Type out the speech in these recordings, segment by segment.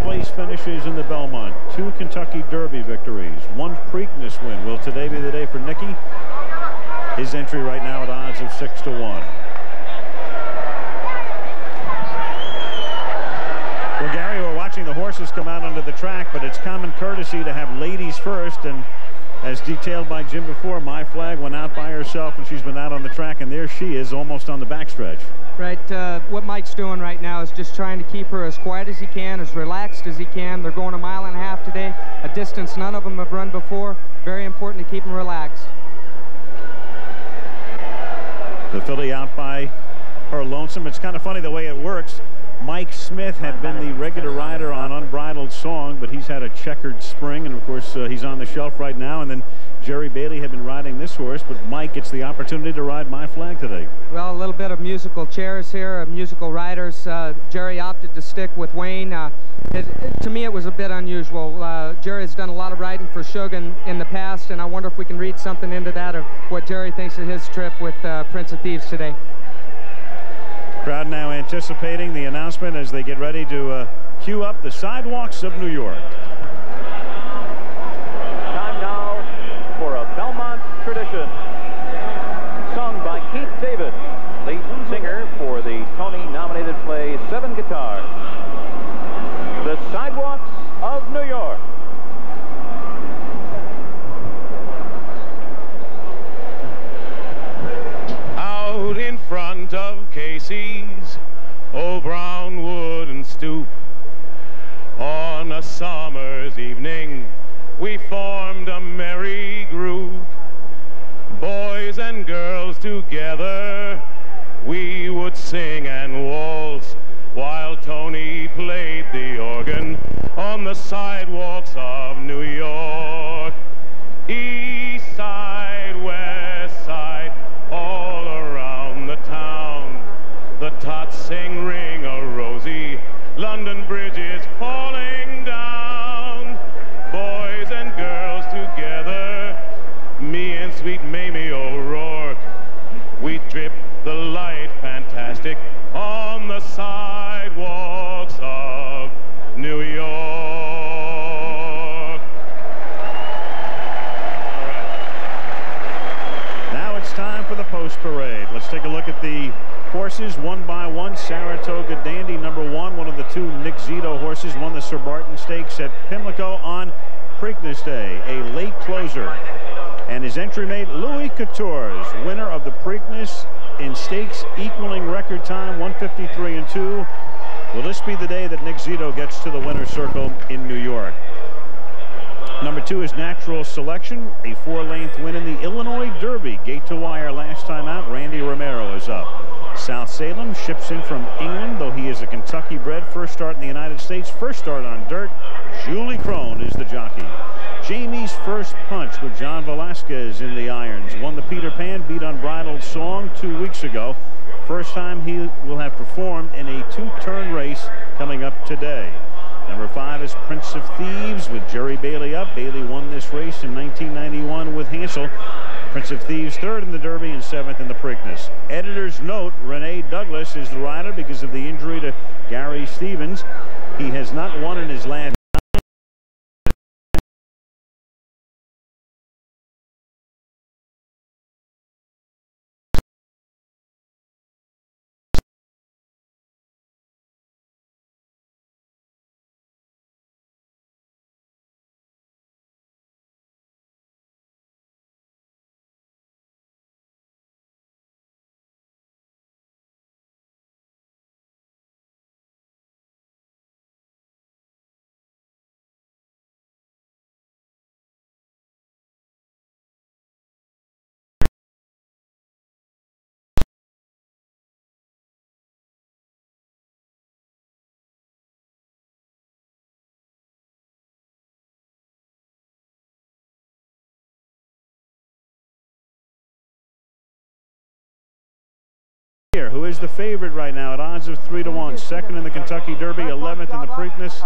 place finishes in the Belmont, 2 Kentucky Derby victories, 1 Preakness win. Will today be the day for Nicky? His entry right now at odds of 6-1. Well, Gary, we're watching the horses come out onto the track, but it's common courtesy to have ladies first, and as detailed by Jim before, My Flag went out by herself, and she's been out on the track, and there she is almost on the backstretch. Right, what Mike's doing right now is just trying to keep her as quiet as he can, as relaxed as he can. They're going 1.5 miles today, a distance none of them have run before. Very important to keep them relaxed. The filly out by her lonesome. It's kind of funny the way it works. Mike Smith had been the regular rider on Unbridled Song, but he's had a checkered spring, and of course he's on the shelf right now. And then Jerry Bailey had been riding this horse, but Mike gets the opportunity to ride My Flag today. Well, a little bit of musical chairs here, musical riders. Jerry opted to stick with Wayne. To me, it was a bit unusual. Jerry has done a lot of riding for Shogun in the past, and I wonder if we can read something into that of what Jerry thinks of his trip with Prince of Thieves today. Crowd now anticipating the announcement as they get ready to queue up the sidewalks of New York. Time now for a Belmont tradition, sung by Keith David, lead singer for the Tony-nominated play 7 Guitars. The Sidewalks of New York. Out in front of Casey's, old brown wooden stoop, on a summer's evening, we formed a merry group. Boys and girls together, we would sing and waltz, while Tony played the organ on the sidewalks of New York. East side, west side, all around the town, the tots sing Ring a Rosie, London Bridge is falling down. Boys and girls together, me and sweet Mamie O'Rourke, we drip the light fantastic on the sidewalks of New York. All right. Now it's time for the post parade. Let's take a look at the horses one by one. Saratoga Dandy, #1, one of the 2 Nick Zito horses, won the Sir Barton Stakes at Pimlico on Preakness Day, a late closer. And his entry mate, Louis Quatorze, winner of the Preakness in stakes equaling record time, 1:53.2. Will this be the day that Nick Zito gets to the winner's circle in New York? #2 is Natural Selection, a 4-length win in the Illinois Derby. Gate to wire last time out. Randy Romero is up. South Salem ships in from England, though he is a Kentucky bred. First start in the United States, first start on dirt. Julie Crone is the jockey. Jamie's First Punch with John Velasquez in the irons. Won the Peter Pan, beat Unbridled Song 2 weeks ago. First time he will have performed in a 2-turn race coming up today. #5 is Prince of Thieves with Jerry Bailey up. Bailey won this race in 1991 with Hansel. Prince of Thieves 3rd in the Derby and 7th in the Preakness. Editor's note, Renee Douglas is the rider because of the injury to Gary Stevens. He has not won in his last who is the favorite right now at odds of 3-1. 2nd in the Kentucky Derby, 11th in the Preakness.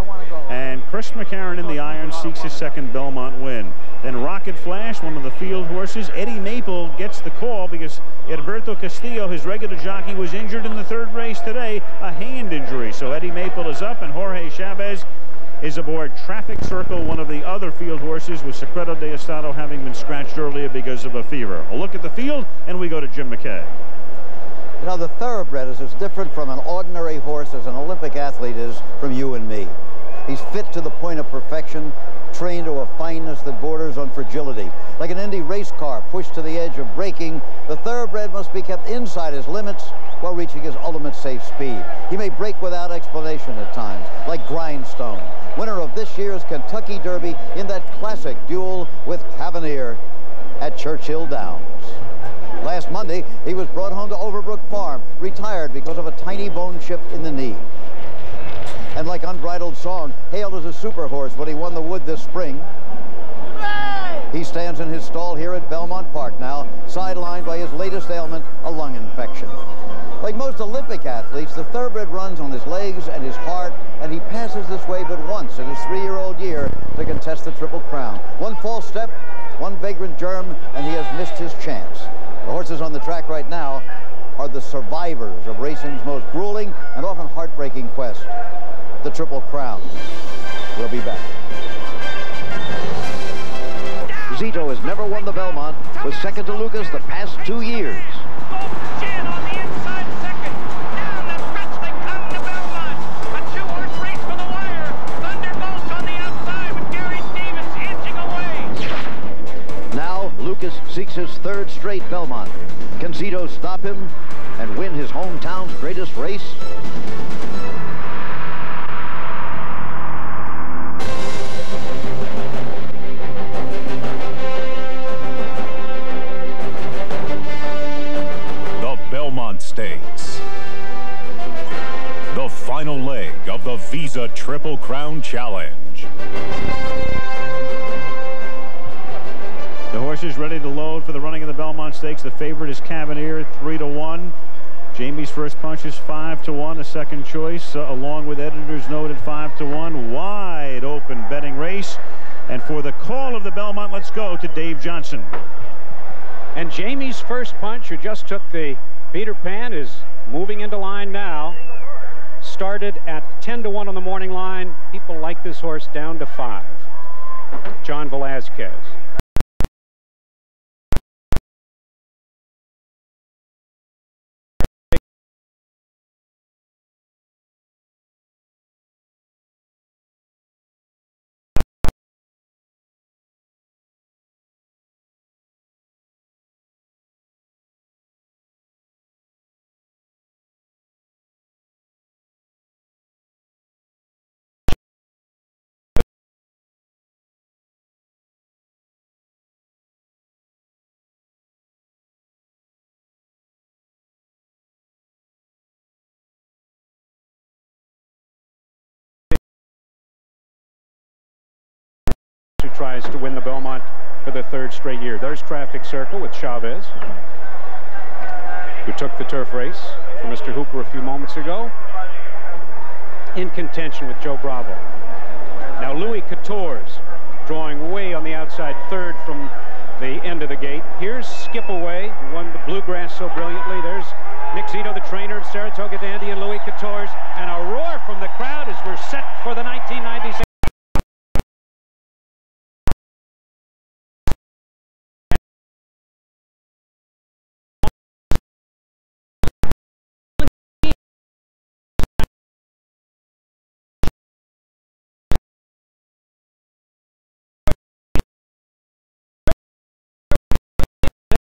And Chris McCarron in the iron seeks his 2nd Belmont win. Then Rocket Flash, one of the field horses. Eddie Maple gets the call because Edberto Castillo, his regular jockey, was injured in the 3rd race today, a hand injury. So Eddie Maple is up, and Jorge Chavez is aboard Traffic Circle, one of the other field horses, with Secreto de Estado having been scratched earlier because of a fever. A look at the field, and we go to Jim McKay. You know, the thoroughbred is as different from an ordinary horse as an Olympic athlete is from you and me. He's fit to the point of perfection, trained to a fineness that borders on fragility. Like an Indy race car pushed to the edge of braking, the thoroughbred must be kept inside his limits while reaching his ultimate safe speed. He may break without explanation at times, like Grindstone, winner of this year's Kentucky Derby in that classic duel with Cavalier at Churchill Downs. Last Monday, he was brought home to Overbrook Farm, retired because of a tiny bone chip in the knee. And like Unbridled Song, hailed as a super horse when he won the Wood this spring, he stands in his stall here at Belmont Park now, sidelined by his latest ailment, a lung infection. Like most Olympic athletes, the thoroughbred runs on his legs and his heart, and he passes this way but once in his 3-year-old year to contest the Triple Crown. One false step, one vagrant germ, and he has missed his chance. The horses on the track right now are the survivors of racing's most grueling and often heartbreaking quest, the Triple Crown. We'll be back. Zito has never won the Belmont, was second to Lukas the past 2 years. Lukas seeks his 3rd straight Belmont. Can Zito stop him and win his hometown's greatest race? The Belmont Stakes. The final leg of the Visa Triple Crown Challenge. The horses ready to load for the running of the Belmont Stakes. The favorite is Cavalier, 3-1. Jamie's First Punch is 5-1, a second choice, along with Editor's Note at 5-1. Wide open betting race. And for the call of the Belmont, let's go to Dave Johnson. And Jamie's First Punch, who just took the Peter Pan, is moving into line now. Started at 10-1 on the morning line. People like this horse down to 5. John Velazquez. Who tries to win the Belmont for the 3rd straight year. There's Traffic Circle with Chavez, who took the turf race for Mr. Hooper a few moments ago, in contention with Joe Bravo. Now Louis Quatorze drawing way on the outside, 3rd from the end of the gate. Here's Skip Away, who won the Bluegrass so brilliantly. There's Nick Zito, the trainer of Saratoga Dandy, and Louis Quatorze, and a roar from the crowd as we're set for the 1996.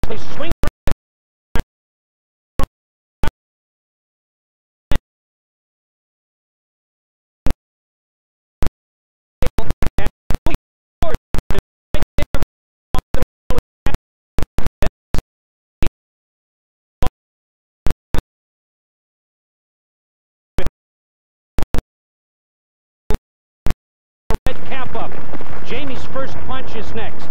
They swing. Cap up. Jamie's First Punch is next.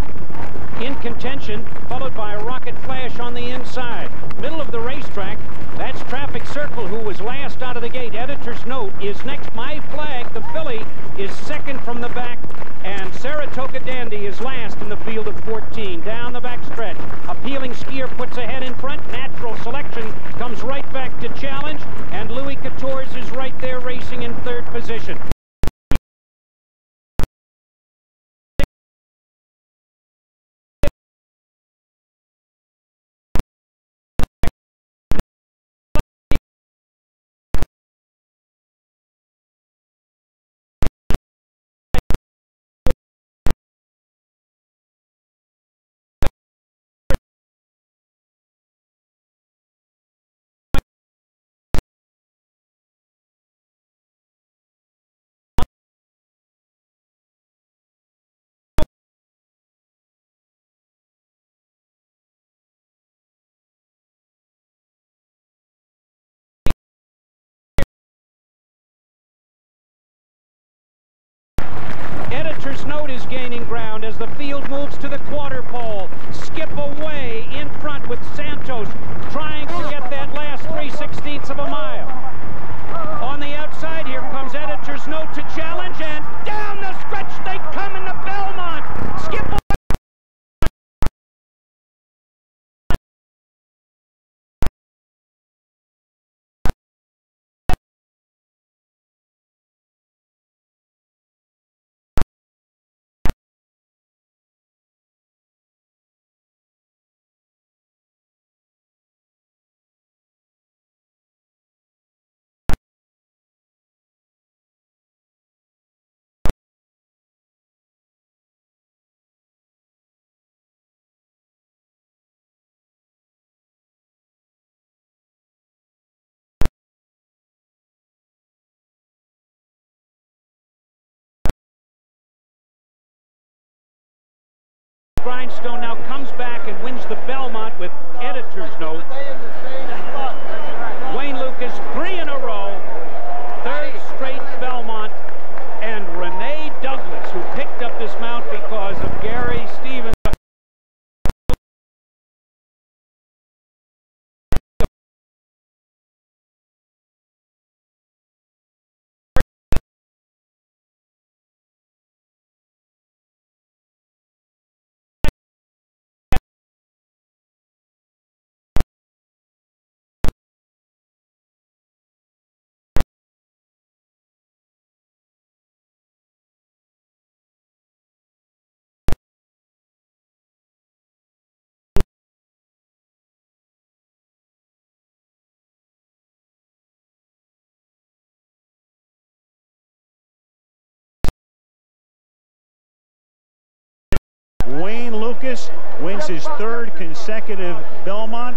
In contention, followed by a Rocket Flash on the inside. Middle of the racetrack, that's Traffic Circle, who was last out of the gate. Editor's Note is next. My Flag, the filly, is 2nd from the back, and Saratoga Dandy is last in the field of 14. Down the back stretch, Appealing Skier puts ahead in front. Natural Selection comes right back to challenge, and Louis Quatorze is right there racing in 3rd position. gaining ground as the field moves to the quarter pole. Skip away in front with Santos trying to get that last 3/16 of a mile. On the outside, here comes Editor's Note to challenge, and down the stretch they come in the Belmont. Skip away. Grindstone now comes back and wins the Belmont with Editor's Note. Wayne Lukas, 3 in a row, 3rd straight Belmont, and Renee Douglas, who picked up this mount because of Gary Stevens. Wayne Lukas wins his 3rd consecutive Belmont.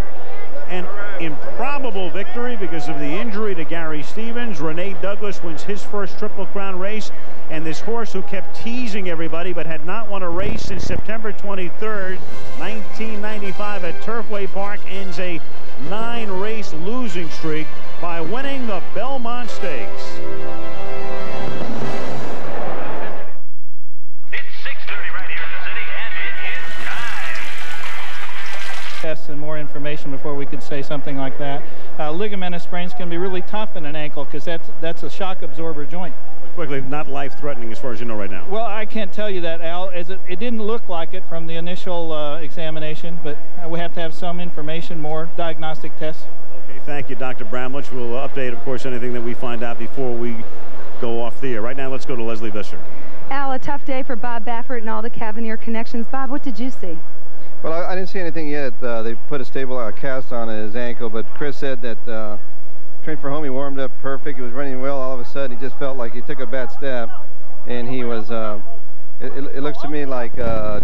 An improbable victory because of the injury to Gary Stevens. Renee Douglas wins his first Triple Crown race. And this horse who kept teasing everybody but had not won a race since September 23rd, 1995 at Turfway Park ends a 9-race losing streak by winning the Belmont Stakes. And more information before we could say something like that. Ligamentous sprains can be really tough in an ankle because that's a shock absorber joint. Quickly, not life-threatening as far as you know right now. Well, I can't tell you that, Al, as it didn't look like it from the initial examination, but we have to have some information, more diagnostic tests. Okay, thank you, Dr. Bramlich. We'll update, of course, anything that we find out before we go off the air. Right now, let's go to Leslie Visser. Al, a tough day for Bob Baffert and all the Cavanier connections. Bob, what did you see? Well, I didn't see anything yet. They put a stable cast on his ankle, but Chris said that trained for home, he warmed up perfect. He was running well. All of a sudden, he just felt like he took a bad step, and he was. It looks to me like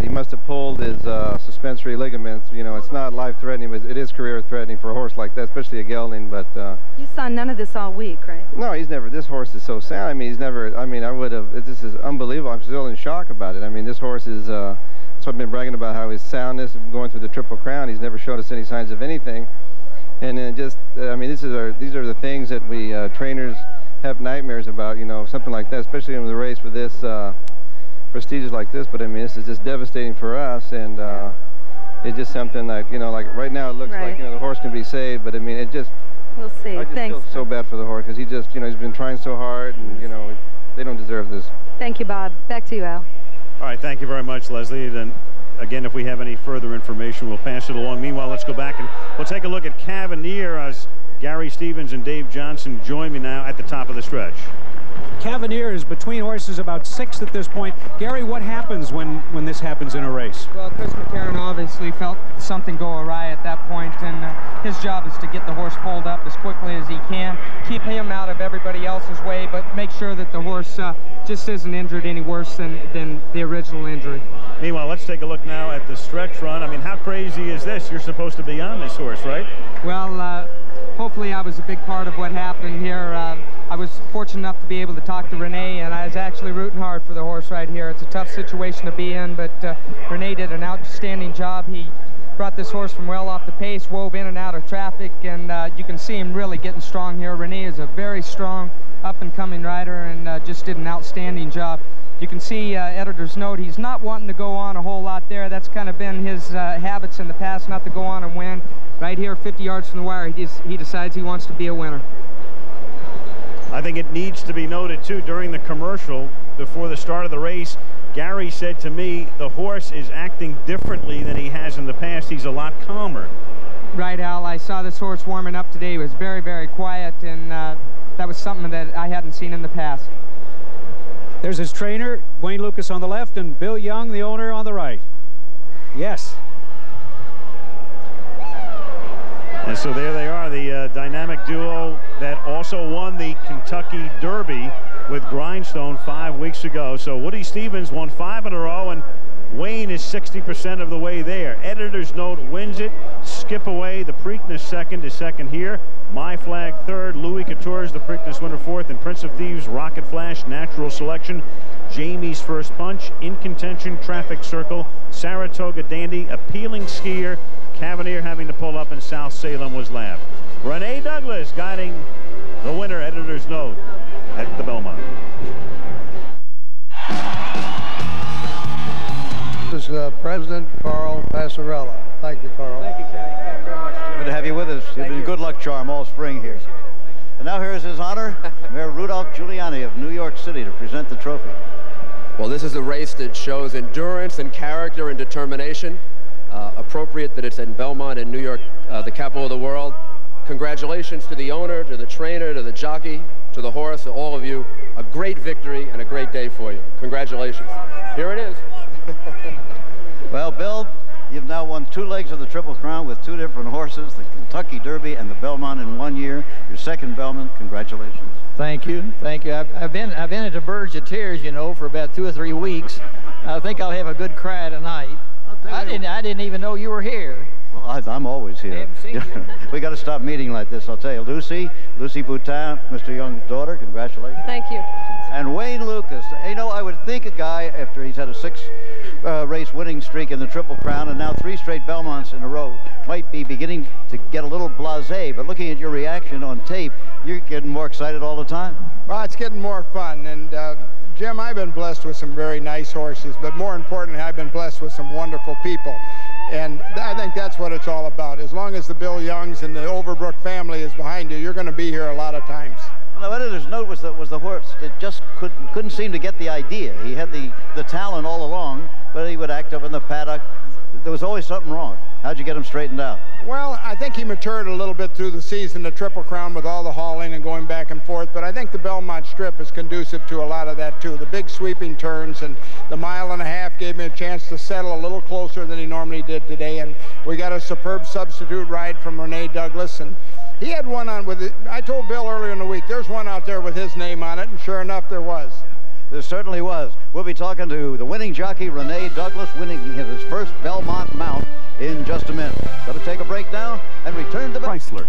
he must have pulled his suspensory ligaments. You know, it's not life-threatening, but it is career-threatening for a horse like that, especially a gelding. But you saw none of this all week, right? No, he's never. This horse is so sound. I mean, he's never. I mean, I would have. This is unbelievable. I'm still in shock about it. I mean, this horse is. That's what I've been bragging about, how his soundness going through the Triple Crown. He's never showed us any signs of anything. And then just, I mean, these are the things that we trainers have nightmares about, you know, something like that, especially in the race with this prestigious like this. But I mean, this is just devastating for us, and it's just something like, you know, like right now it looks like, you know, the horse can be saved, but I mean, it just. We'll see. I just feel so bad for the horse because he just, you know, he's been trying so hard, and you know, they don't deserve this. Thank you, Bob. Back to you, Al. All right, thank you very much, Leslie. Then again, if we have any further information, we'll pass it along. Meanwhile, let's go back and we'll take a look at Cavanier as Gary Stevens and Dave Johnson join me now at the top of the stretch. Cavanier is between horses, about 6th at this point. Gary, what happens when this happens in a race? Well, Chris McCarron obviously felt something go awry at that point, and his job is to get the horse pulled up as quickly as he can, keep him out of everybody else's way, but make sure that the horse just isn't injured any worse than the original injury. Meanwhile, let's take a look now at the stretch run. I mean, how crazy is this? You're supposed to be on this horse, right? Well, hopefully I was a big part of what happened here. I was fortunate enough to be able to talk to Renee, and I was actually rooting hard for the horse right here. It's a tough situation to be in, but Renee did an outstanding job. He brought this horse from well off the pace, wove in and out of traffic, and you can see him really getting strong here. Renee is a very strong, up-and-coming rider, and just did an outstanding job. You can see editor's note, he's not wanting to go on a whole lot there. That's kind of been his habits in the past, not to go on and win. Right here, 50 yards from the wire, he decides he wants to be a winner. I think it needs to be noted, too, during the commercial, before the start of the race, Gary said to me, the horse is acting differently than he has in the past. He's a lot calmer. Right, Al. I saw this horse warming up today. He was very, very quiet, and that was something that I hadn't seen in the past. There's his trainer, Wayne Lukas on the left, and Bill Young, the owner, on the right. Yes. And so there they are, the dynamic duo that also won the Kentucky Derby with Grindstone 5 weeks ago. So Woody Stevens won 5 in a row, and Wayne is 60% of the way there. Editor's note wins it. Skip Away, the Preakness second, is second here. My Flag third. Louis Quatorze, the Preakness winner, fourth. And Prince of Thieves, Rocket Flash, Natural Selection. Jamie's First Punch, In Contention, Traffic Circle. Saratoga Dandy, Appealing Skier. Cavalier having to pull up, and South Salem was left. Renee Douglas guiding the winner, editor's note, at the Belmont. This is President Carl Passarella. Thank you, Carl. Thank you, Kenny. Thank you very much. Good to have you with us. You've been good luck charm all spring here. And now here is his honor, Mayor Rudolph Giuliani of New York City, to present the trophy. Well, this is a race that shows endurance and character and determination. Appropriate that it's in Belmont in New York, the capital of the world. Congratulations to the owner, to the trainer, to the jockey, to the horse, to all of you. A great victory and a great day for you. Congratulations. Here it is. Well, Bill, you've now won 2 legs of the Triple Crown with 2 different horses, the Kentucky Derby and the Belmont in 1 year. Your second Belmont, congratulations. Thank you, thank you. I've been at the verge of tears, you know, for about 2 or 3 weeks. I think I'll have a good cry tonight. I didn't even know you were here. Well, I'm always here. I haven't seen you. We got to stop meeting like this, I'll tell you. Lucy Boutin, Mr. Young's daughter, congratulations. Thank you. And Wayne Lukas. You know, I would think a guy, after he's had a 6-race winning streak in the Triple Crown and now 3 straight Belmonts in a row, might be beginning to get a little blasé, but looking at your reaction on tape, you're getting more excited all the time. Well, it's getting more fun, and Jim, I've been blessed with some very nice horses, but more importantly, I've been blessed with some wonderful people. And I think that's what it's all about. As long as the Bill Youngs and the Overbrook family is behind you, you're going to be here a lot of times. Well, the editor's note was the horse that just couldn't seem to get the idea. He had the talent all along, but he would act up in the paddock. There was always something wrong. How'd you get him straightened out? Well, I think he matured a little bit through the season, the Triple Crown, with all the hauling and going back and forth, but I think the Belmont Strip is conducive to a lot of that too. The big sweeping turns and the 1.5 miles gave me a chance to settle a little closer than he normally did today, and we got a superb substitute ride from Renee Douglas, and he had one on with it. I told Bill earlier in the week, there's one out there with his name on it, and sure enough, there was. There certainly was. We'll be talking to the winning jockey, Renee Douglas, winning his first Belmont mount in just a minute. Got to take a break now and return to Chrysler.